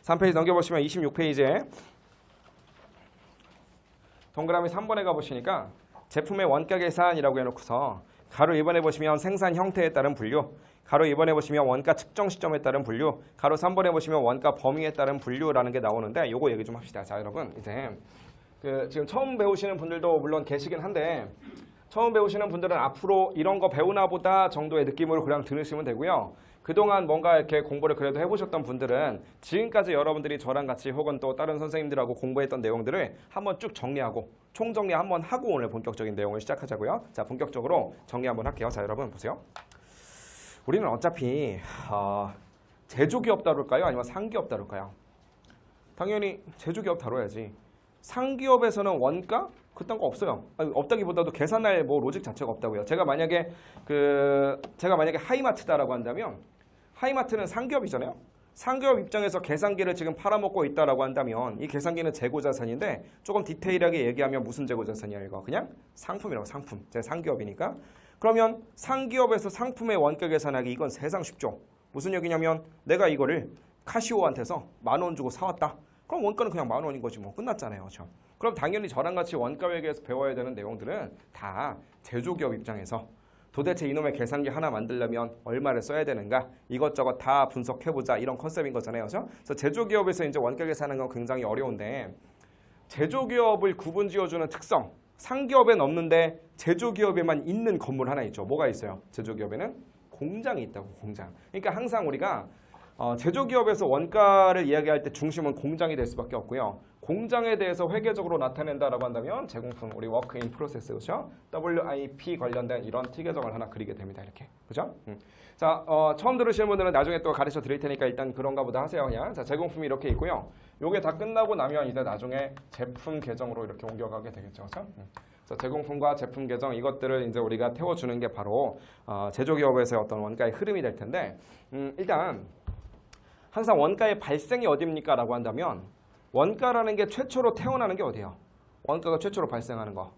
3페이지 넘겨보시면 26페이지에 동그라미 3번에 가보시니까 제품의 원가 계산이라고 해놓고서 가로 1번에 보시면 생산 형태에 따른 분류, 가로 2번에 보시면 원가 측정 시점에 따른 분류, 가로 3번에 보시면 원가 범위에 따른 분류라는 게 나오는데 요거 얘기 좀 합시다. 자, 여러분 이제 지금 처음 배우시는 분들도 물론 계시긴 한데 처음 배우시는 분들은 앞으로 이런 거 배우나 보다 정도의 느낌으로 그냥 들으시면 되고요. 그동안 뭔가 이렇게 공부를 그래도 해보셨던 분들은 지금까지 여러분들이 저랑 같이 혹은 또 다른 선생님들하고 공부했던 내용들을 한번 쭉 정리하고 총정리 한번 하고 오늘 본격적인 내용을 시작하자고요. 자, 본격적으로 정리 한번 할게요. 자, 여러분 보세요. 우리는 어차피 제조기업 다룰까요? 아니면 상기업 다룰까요? 당연히 제조기업 다뤄야지. 상기업에서는 원가? 그딴 거 없어요. 아니, 없다기보다도 계산할 뭐 로직 자체가 없다고요. 제가 만약에 하이마트다라고 한다면 하이마트는 상기업이잖아요. 상기업 입장에서 계산기를 지금 팔아먹고 있다라고 한다면 이 계산기는 재고자산인데 조금 디테일하게 얘기하면 무슨 재고자산이야 이거? 그냥 상품이라고 상품. 제가 상기업이니까. 그러면 상기업에서 상품의 원가 계산하기 이건 세상 쉽죠. 무슨 얘기냐면 내가 이거를 카시오한테서 10,000원 주고 사왔다. 그럼 원가는 그냥 10,000원인 거지 뭐. 끝났잖아요. 그렇죠? 그럼 당연히 저랑 같이 원가 회계에서 배워야 되는 내용들은 다 제조기업 입장에서 도대체 이놈의 계산기 하나 만들려면 얼마를 써야 되는가 이것저것 다 분석해보자 이런 컨셉인 거잖아요. 그렇죠? 그래서 제조기업에서 이제 원가 계산하는 건 굉장히 어려운데 제조기업을 구분 지어주는 특성 상기업엔 없는데 제조기업에만 있는 건물 하나 있죠. 뭐가 있어요? 제조기업에는 공장이 있다고. 공장. 그러니까 항상 우리가 제조기업에서 원가를 이야기할 때 중심은 공장이 될 수밖에 없고요. 공장에 대해서 회계적으로 나타낸다라고 한다면 제공품, 우리 워크 인 프로세스, 그렇죠? WIP 관련된 이런 T 계정을 하나 그리게 됩니다. 이렇게. 그죠? 자, 처음 들으시는 분들은 나중에 또 가르쳐 드릴 테니까 일단 그런가 보다 하세요. 그냥. 자, 제공품이 이렇게 있고요. 요게 다 끝나고 나면 이제 나중에 제품 계정으로 이렇게 옮겨가게 되겠죠. 그렇죠? 자, 제공품과 제품 계정 이것들을 이제 우리가 태워주는 게 바로 제조기업에서의 어떤 원가의 흐름이 될 텐데 일단 항상 원가의 발생이 어디입니까? 라고 한다면 원가라는 게 최초로 태어나는 게 어디예요? 원가가 최초로 발생하는 거.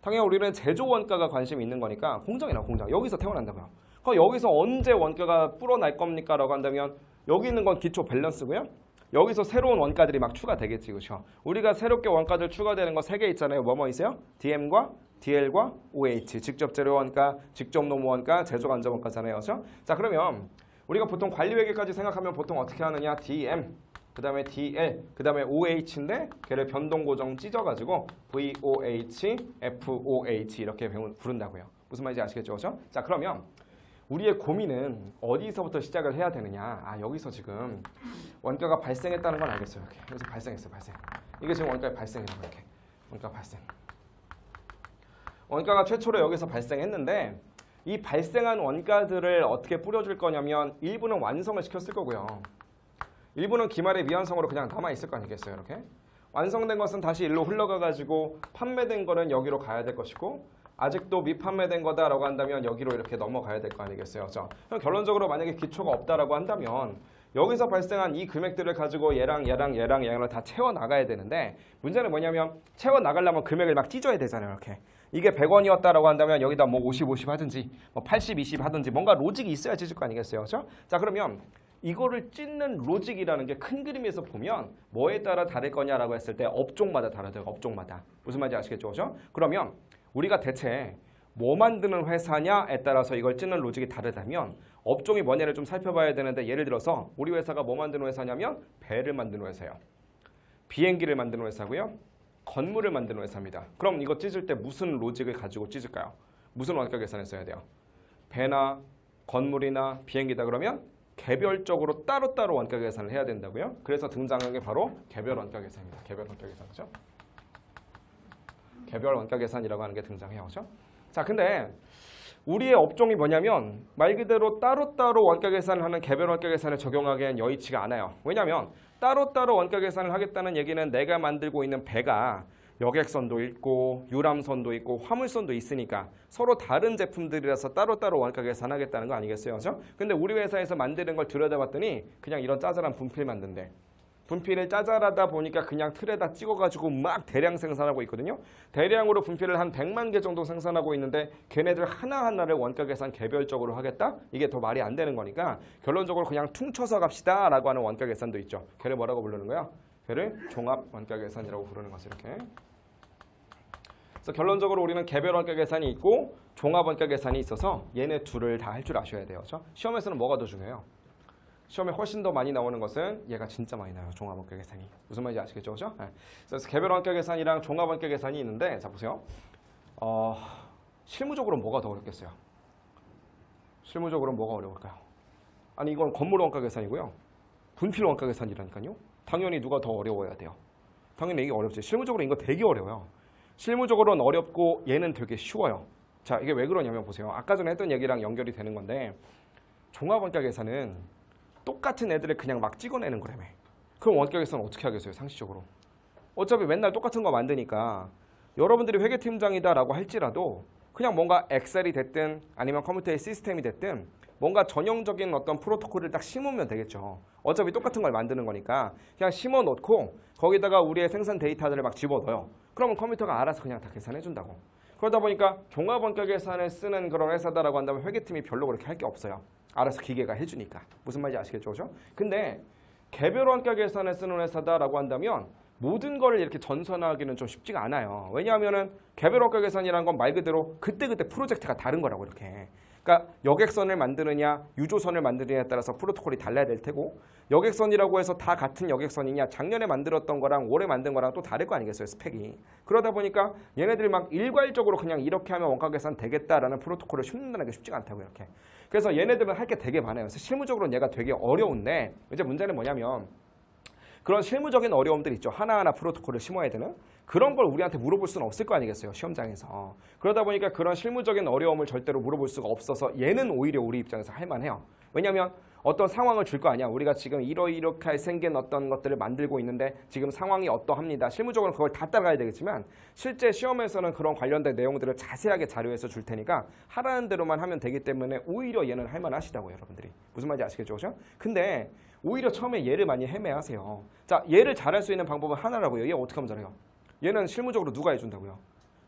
당연히 우리는 제조 원가가 관심이 있는 거니까 공장이나 공장. 여기서 태어난다고요. 그럼 여기서 언제 원가가 불어날 겁니까? 라고 한다면 여기 있는 건 기초 밸런스고요. 여기서 새로운 원가들이 막 추가되겠지. 그렇죠? 우리가 새롭게 원가들 추가되는 거 3개 있잖아요. 뭐뭐 있어요? DM과 DL과 OH. 직접 재료 원가, 직접 노무 원가, 제조 간접 원가잖아요. 그렇죠? 자, 그러면 우리가 보통 관리회계까지 생각하면 보통 어떻게 하느냐? DM, 그 다음에 DL, 그 다음에 OH인데 걔를 변동고정 찢어가지고 VOH, FOH 이렇게 부른다고요. 무슨 말인지 아시겠죠? 그렇죠? 자, 그러면 우리의 고민은 어디서부터 시작을 해야 되느냐? 여기서 지금 원가가 발생했다는 건 알겠어요. 이렇게. 여기서 발생. 이게 지금 원가의 발생이라고 이렇게. 원가 발생. 원가가 최초로 여기서 발생했는데 이 발생한 원가들을 어떻게 뿌려줄 거냐면 일부는 완성을 시켰을 거고요. 일부는 기말의 미완성으로 그냥 남아있을 거 아니겠어요. 이렇게. 완성된 것은 다시 일로 흘러가가지고 판매된 거는 여기로 가야 될 것이고 아직도 미판매된 거다라고 한다면 여기로 이렇게 넘어가야 될 거 아니겠어요. 그렇죠? 그럼 결론적으로 만약에 기초가 없다라고 한다면 여기서 발생한 이 금액들을 가지고 얘랑 다 채워나가야 되는데 문제는 뭐냐면 채워나가려면 금액을 막 찢어야 되잖아요. 이렇게. 이게 100원이었다라고 한다면 여기다 뭐 50 하든지 뭐 80, 20 하든지 뭔가 로직이 있어야 찢을 거 아니겠어요. 그렇죠? 자, 그러면 이거를 찢는 로직이라는 게 큰 그림에서 보면 뭐에 따라 다를 거냐라고 했을 때 업종마다 다르대요. 업종마다. 무슨 말인지 아시겠죠? 그렇죠? 그러면 우리가 대체 뭐 만드는 회사냐에 따라서 이걸 찢는 로직이 다르다면 업종이 뭐냐를 좀 살펴봐야 되는데 예를 들어서 우리 회사가 뭐 만드는 회사냐면 배를 만드는 회사예요. 비행기를 만드는 회사고요. 건물을 만드는 회사입니다. 그럼 이거 찢을 때 무슨 로직을 가지고 찢을까요? 무슨 원가 계산을 써야 돼요? 배나 건물이나 비행기다 그러면 개별적으로 따로따로 원가 계산을 해야 된다고요. 그래서 등장한 게 바로 개별 원가 계산입니다. 개별 원가 계산이죠. 개별 원가 계산이라고 하는 게 등장해요. 그렇죠? 자, 근데 우리의 업종이 뭐냐면 말 그대로 따로따로 원가 계산을 하는 개별 원가 계산을 적용하기엔 여의치가 않아요. 왜냐하면 따로따로 원가 계산을 하겠다는 얘기는 내가 만들고 있는 배가 여객선도 있고 유람선도 있고 화물선도 있으니까 서로 다른 제품들이라서 따로따로 원가 계산하겠다는 거 아니겠어요? 그렇죠? 근데 우리 회사에서 만드는 걸 들여다봤더니 그냥 이런 짜잘한 분필 만든대. 분필을 짜잘하다 보니까 그냥 틀에다 찍어가지고 막 대량 생산하고 있거든요. 대량으로 분필을 한 100만 개 정도 생산하고 있는데 걔네들 하나하나를 원가 계산 개별적으로 하겠다? 이게 더 말이 안 되는 거니까 결론적으로 그냥 퉁쳐서 갑시다 라고 하는 원가 계산도 있죠. 걔를 뭐라고 부르는 거야? 걔를 종합 원가 계산이라고 부르는 거죠. 이렇게. 그래서 결론적으로 우리는 개별 원가 계산이 있고 종합 원가 계산이 있어서 얘네 둘을 다 할 줄 아셔야 돼요. 그렇죠? 시험에서는 뭐가 더 중요해요? 시험에 훨씬 더 많이 나오는 것은 얘가 진짜 많이 나와요. 종합 원가 계산이. 무슨 말인지 아시겠죠? 그렇죠? 네. 그래서 개별 원가 계산이랑 종합 원가 계산이 있는데 자 보세요. 실무적으로 뭐가 더 어렵겠어요? 실무적으로 뭐가 어려울까요? 아니 이건 건물 원가 계산이고요. 분필 원가 계산이라니까요. 당연히 누가 더 어려워야 돼요? 당연히 이게 어렵지. 실무적으로 이거 되게 어려워요. 실무적으로는 어렵고 얘는 되게 쉬워요. 자 이게 왜 그러냐면 보세요. 아까 전에 했던 얘기랑 연결이 되는 건데 종합 원가 계산은 똑같은 애들을 그냥 막 찍어내는 거라며. 그럼 원가 계산은 어떻게 하겠어요? 상식적으로. 어차피 맨날 똑같은 거 만드니까 여러분들이 회계팀장이다라고 할지라도 그냥 뭔가 엑셀이 됐든 아니면 컴퓨터의 시스템이 됐든 뭔가 전형적인 어떤 프로토콜을 딱 심으면 되겠죠. 어차피 똑같은 걸 만드는 거니까 그냥 심어 놓고 거기다가 우리의 생산 데이터들을 막 집어넣어요. 그러면 컴퓨터가 알아서 그냥 다 계산해 준다고. 그러다 보니까 종합원가 계산을 쓰는 그런 회사다라고 한다면 회계팀이 별로 그렇게 할 게 없어요. 알아서 기계가 해주니까. 무슨 말인지 아시겠죠? 그죠? 근데 개별 원가 계산을 쓰는 회사다라고 한다면 모든 거를 이렇게 전선하기는 좀 쉽지가 않아요. 왜냐하면은 개별 원가 계산이라는 건 말 그대로 그때그때 프로젝트가 다른 거라고 이렇게. 그러니까 여객선을 만드느냐 유조선을 만드느냐에 따라서 프로토콜이 달라야 될 테고 여객선이라고 해서 다 같은 여객선이냐 작년에 만들었던 거랑 올해 만든 거랑 또 다를 거 아니겠어요 스펙이. 그러다 보니까 얘네들이 막 일괄적으로 그냥 이렇게 하면 원가 계산 되겠다라는 프로토콜을 심는다는 게 쉽지가 않다고 이렇게. 그래서 얘네들은 할 게 되게 많아요. 그래서 실무적으로는 얘가 되게 어려운데 이제 문제는 뭐냐면 그런 실무적인 어려움들 있죠. 하나하나 프로토콜을 심어야 되는. 그런 걸 우리한테 물어볼 수는 없을 거 아니겠어요. 시험장에서. 그러다 보니까 그런 실무적인 어려움을 절대로 물어볼 수가 없어서 얘는 오히려 우리 입장에서 할 만해요. 왜냐하면 어떤 상황을 줄 거 아니야. 우리가 지금 이렇게 생긴 어떤 것들을 만들고 있는데 지금 상황이 어떠합니다. 실무적으로 그걸 다 따라가야 되겠지만 실제 시험에서는 그런 관련된 내용들을 자세하게 자료에서 줄 테니까 하라는 대로만 하면 되기 때문에 오히려 얘는 할 만하시다고요. 여러분들이. 무슨 말인지 아시겠죠? 그죠? 근데 오히려 처음에 얘를 많이 헤매하세요. 자, 얘를 잘할 수 있는 방법은 하나라고요. 얘 어떻게 하면 잘해요? 얘는 실무적으로 누가 해준다고요?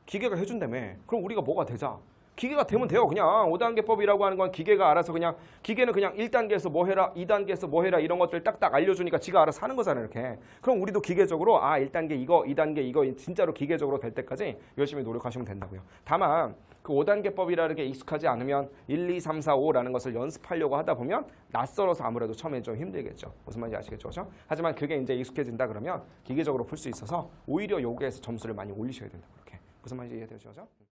기계가 해준다며. 그럼 우리가 뭐가 되자? 기계가 되면 돼요. 그냥 5단계법이라고 하는 건 기계가 알아서 그냥 기계는 그냥 1단계에서 뭐 해라 2단계에서 뭐 해라 이런 것들 딱딱 알려주니까 지가 알아서 하는 거잖아요. 이렇게. 그럼 우리도 기계적으로 1단계 이거 2단계 이거 진짜로 기계적으로 될 때까지 열심히 노력하시면 된다고요. 다만 그 5단계법이라는 게 익숙하지 않으면 1, 2, 3, 4, 5라는 것을 연습하려고 하다 보면 낯설어서 아무래도 처음엔 좀 힘들겠죠. 무슨 말인지 아시겠죠? 그렇죠? 하지만 그게 이제 익숙해진다 그러면 기계적으로 풀 수 있어서 오히려 요거에서 점수를 많이 올리셔야 된다. 그렇게. 무슨 말인지 이해되죠? 그렇죠?